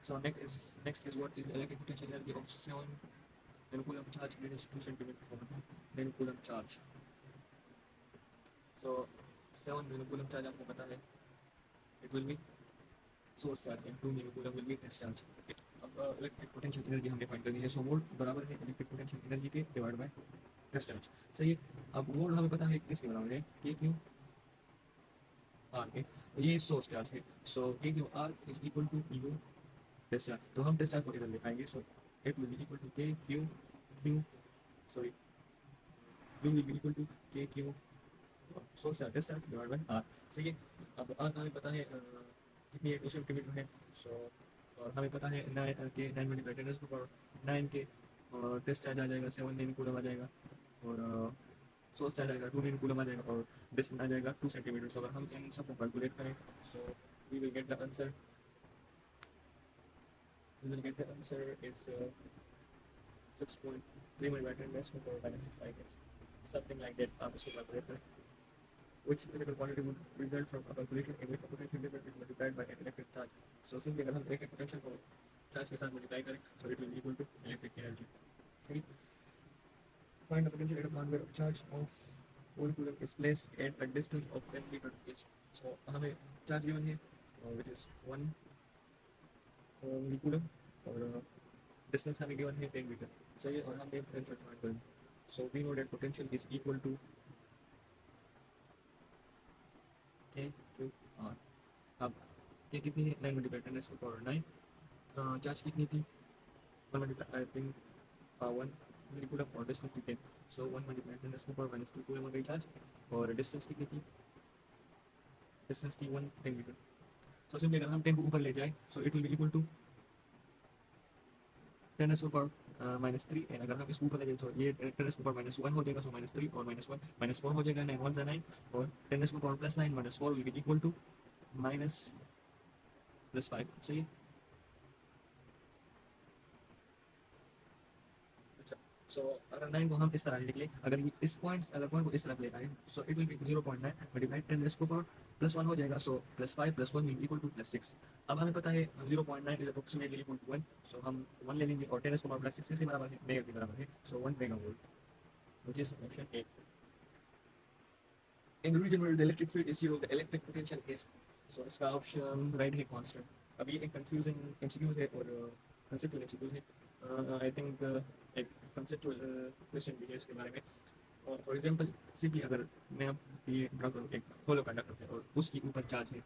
So next is what is the electric potential energy of 7 nanocoulomb charge minus 2 centimeter for 1 nanocoulomb charge. So 7 nanocoulomb charge आपको पता है, it will be source charge and 2 nanocoulomb will be test charge. अब electric potential energy हमने find करनी है, सो volt बराबर है electric potential energy के डिवाइड बाय टेस्ट चार्ज. सही है. अब वोल्ट हमें पता है किसके बराबर है, के क्यू आर के. ये सोर्स चार्ज है, so K Q R is equal to U test charge. तो हम टेस्ट चार्ज को इधर लिखाएंगे, so it will be equal to K Q Q sorry U will be equal to K Q source charge test charge divide by R. सही है. अब are हमें पता है कितनी है, 2 सेंटीमीटर है. सो और हमें पता है 9 के 9 मल्टीप्लाई 10 टू पावर 9 के टेस्ट चार्ज आ जाएगा 7 नेनो कूलम आ जाएगा और सोर्स चार्ज आएगा 2 नेनो कूलम आ जाएगा और डिस्टेंस आ जाएगा 2 सेंटीमीटर. सो अगर हम इन सबको कैलकुलेट करें, so we will get the answer is 6.3 multiply 10 to power minus 6 I guess, something like that. आप इसको कैलकुलेट करें. Which physical quantity would result from a calculation in which a potential difference is multiplied by an electric charge. So simply अगर हम electric potential को charge के साथ multiply करें, so it will be equal to electric energy. Okay. Find the potential at a point where a charge of 1 coulomb is placed at a distance of 10 meter is. So हमें charge given है which is 1 coulomb और distance हमें given है 10 meter. सही है. और हमने potential find करें. So we know that potential is equal to के क्यू आर. अब के कितनी है, 9 मल्टीप्लाई 10 टू पावर 9. चार्ज कितनी थी, 1 मल्टीप्लाई आई थिंक 1 मिलीकूलम और डिस्टेंस थी 10. So 1 multiply 10 to power minus 3 coulomb हो गई चार्ज और डिस्टेंस कितनी थी, डिस्टेंस थी 1 10 मीटर. सो सिंपली अगर हम 10 को ऊपर ले जाए, so it will be equal to 10 to power minus 3. And अगर हम इसको ऊपर ले जाए तो ये 10 टू पावर माइनस 1 हो जाएगा. सो माइनस 3 और माइनस 1 माइनस 4 हो जाएगा. 9 1 9 और 10 to power plus 9 minus 4 will be equal to minus plus 5. सही है. अच्छा. सो अगर 9 को हम इस तरह लिख लें, अगर ये इस पॉइंट को इस तरफ ले आए, सो इट विल बी 0.9 मल्टीप्लाई 10 को पावर प्लस 1 हो जाएगा. So plus 5 plus 1 will equal two plus 6. अब हमें पता है 0.9 इज अप्रोक्सीमेटली इक्वल टू 1. सो हम 1 ले लेंगे और 10 को पावर प्लस 6 के बराबर है, मेगा के बराबर है. सो 1 mega volt which is option A. In the region where the electric field is zero, the electric potential is. So इसका ऑप्शन राइट है कांस्टेंट. अभी एक कंफ्यूजिंग एमसीक्यूज है और कंसेप्चुअल एमसीक्यूज है. आई थिंक एक कंसेप्चुअल क्वेश्चन भी है इसके बारे में. फॉर एग्जांपल सिंपली अगर मैं अब ये ड्रा करूँ, एक होलो कंडक्टर है और उसके ऊपर चार्ज है,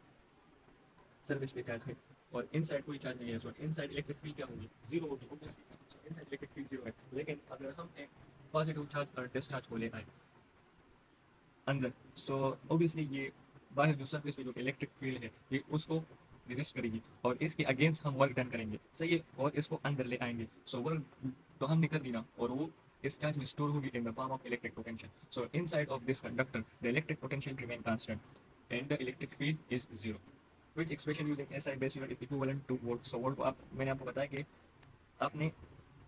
सर्विस पे चार्ज है और इनसाइड कोई चार्ज नहीं है. सो इनसाइड इलेक्ट्रिक फील्ड क्या होगी, जीरो होगी ऑब्वियसली. सो इनसाइड इलेक्ट्रिक फील्ड जीरो है. लेकिन अगर हम एक पॉजिटिव चार्ज और डिस्चार्ज को ले आए अंदर, सो ऑब्वियसली ये बाहर जो सरफेस पे जो इलेक्ट्रिक फील्ड है ये उसको रेजिस्ट करेगी और इसके अगेंस्ट हम वर्क डन करेंगे. सही है. और इसको अंदर ले आएंगे. सो वर्क तो हमने कर दी ना, और वो इस चार्ज में स्टोर होगी in the form of electric potential. So inside of this conductor the electric potential remain constant and the electric field is zero. Which expression using SI base unit is equivalent two volt. So volt को आप मैंने आपको बताया कि आपने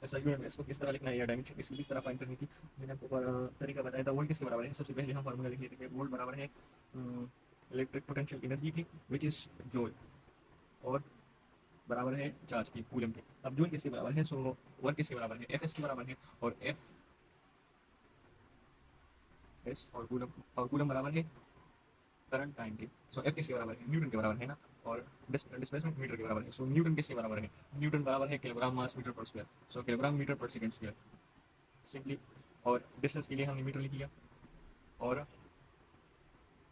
ऐसा unit में इसको किस तरह लिखना है या डायमेंशन इसकी किस तरह फाइंड करनी थी, मैंने आपको तरीका बताया था. वोल्ट किसके बराबर है, सबसे पहले हम फार्मूला लिख लेते हैं. वोल्ट बराबर है इलेक्ट्रिक पोटेंशियल एनर्जी की विच इज जूल और बराबर है चार्ज की कूलम के. अब जूल किसके बराबर है, सो वर्क किसके बराबर है, एफ एस के बराबर है और एफ एस और कूलम बराबर है करंट टाइम के. सो एफ किसके बराबर है, न्यूटन के बराबर है ना, और डिस्प्लेसमेंट मीटर के बराबर है. सो न्यूटन किसके बराबर है, न्यूटन बराबर है किलोग्राम मास मीटर पर स्क्वायर. सो किलोग्राम मीटर पर सेकंड स्क्वायर सिंपली. और डिस्टेंस के लिए हमने मीटर लिख लिया और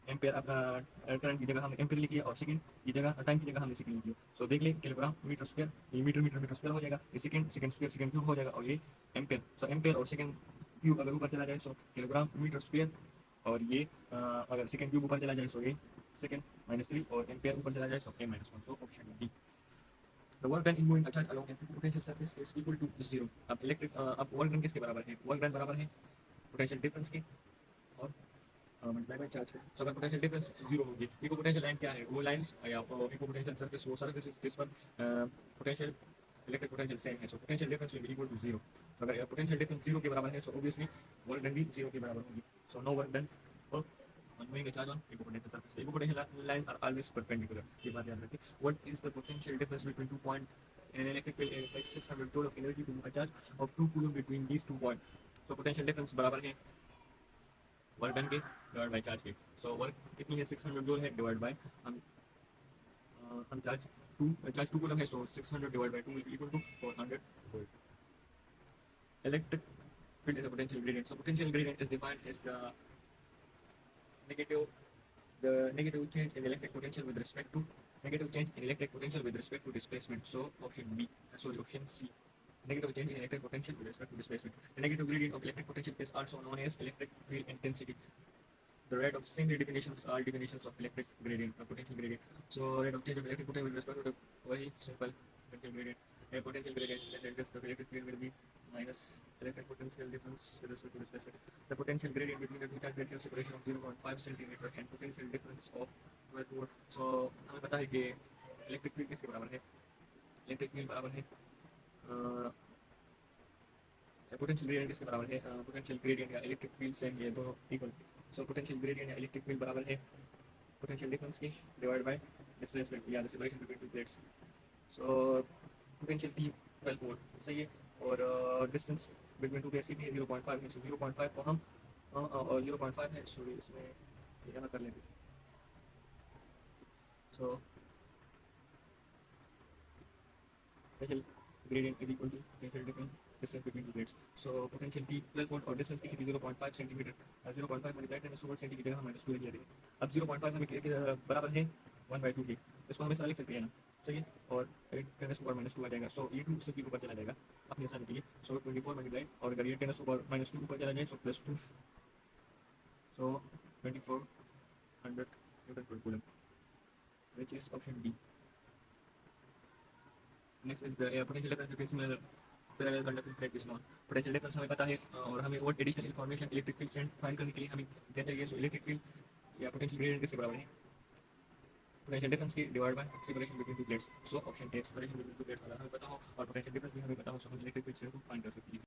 एम्पेयर करंट की जगह हमने एम्पेयर लिख लिया और सेकंड की जगह टाइम की जगह हमने सेकंड लिख लिया. सो देख लें किलोग्राम मीटर स्क्वायर, ये मीटर मीटर मीटर स्क्वायर हो जाएगा, ये second second square second cube हो जाएगा और ये एम्पेयर. सो एम्पेयर और सेकंड क्यूब अगर ऊपर चला जाए सो किलोग्राम मीटर स्क्वायर और ये अगर सेकंड क्यूब ऊपर चला जाए सो ये सेकंड -3 और एम्पेयर ऊपर चला जाए सो a -1. So option D. The work done in moving a charge along a potential surface is equal to 0. अब इलेक्ट्रिक अब वर्क डन किसके बराबर है, वर्क डन बराबर है पोटेंशियल डिफरेंस के और मल्टीप्लाई बाय चार्ज के. सो अगर पोटेंशियल डिफरेंस 0 होगी, इको पोटेंशियल लाइन क्या है, वो लाइंस या इको पोटेंशियल सरफेस वो सरफेस जिस पर पोटेंशियल इलेक्ट्रिक पोटेंशियल सेम है. So potential difference will be equal to 0. तो अगर पोटेंशियल डिफरेंस 0 के बराबर है सो ऑब्वियसली वर्क डन भी 0 के बराबर होगी. So no work done on moving a charge on equipotential surface. The equipotential lines are always perpendicular. ये बात याद रखिए. What is the potential difference between 2 points in an electric field? It takes 600 joule of energy to move a charge of 2 coulomb between these 2 points. So potential difference बराबर है work done के divide by charge के. So work कितनी है 600 joule है divide by हम charge 2 coulomb है. So 600 divide by 2 will be equal to 400 volt. Electric field is a potential gradient. So potential gradient is defined as negative negative change in electric potential with respect to displacement. So option C, negative change in electric potential with respect to displacement. The negative gradient of electric potential is also known as electric field intensity. The rate of same definitions are definitions of electric gradient or potential gradient. So rate of change of electric potential with respect to the very simple potential gradient. A potential gradient, the electric field will be minus electric potential difference with respect to displacement. The potential gradient between the two charge radial separation of 0.5 centimeter and potential difference of 12 volt. So हमें पता है कि electric field किसके बराबर है. Electric field बराबर है potential gradient किसके बराबर है. पोटेंशियल ग्रेडियंट या इलेक्ट्रिक फील्ड सेम ये दोनों इक्वल. सो पोटेंशियल ग्रेडियंट या इलेक्ट्रिक फील्ड बराबर है पोटेंशियल डिफरेंस की डिवाइड बाय डिस्प्लेसमेंट या the separation between two plates. So potential T 12 volt सही है और डिस्टेंस बिटवीन टू प्लेट्स कितनी है 0.5 है. सो 0.5 को हम और 0.5 है सॉरी इसमें यहाँ कर लेंगे. सो potential gradient is equal to potential difference distance between two plates. So potential T 12 volt और distance की थी 0.5 सेंटीमीटर. 0.5 मल्टीप्लाई 10 वोल्ट सेंटी की जगह हमें -2 लिया गया. अब 0.5 हमें बराबर है 1/2 के. इसको हम इस तरह लिख सकते हैं ना. सही है और 10 ऊपर -2 आ जाएगा. सो ये 2 से ऊपर चला जाएगा अपनी आसानी के लिए. सो 24 मल्टीप्लाई और अगर ये 10 ऊपर -2 ऊपर चला जाए सो +2. सो 2400 न्यूटन पर coulomb which is option D. Next is the potential difference between similar parallel conducting plate is known. Potential difference हमें पता है और हमें what additional information electric field strength find करने के लिए हमें क्या चाहिए. सो इलेक्ट्रिक फील्ड या पोटेंशियल ग्रेडियंट किसके बराबर है पोटेंशियल डिफरेंस की divide by separation between two plates. So option A separation between two plates अगर हमें पता हो और पोटेंशियल डिफरेंस भी हमें पता हो सो हम इलेक्ट्रिक फील्ड स्ट्रेंथ को फाइंड कर सकते हैं.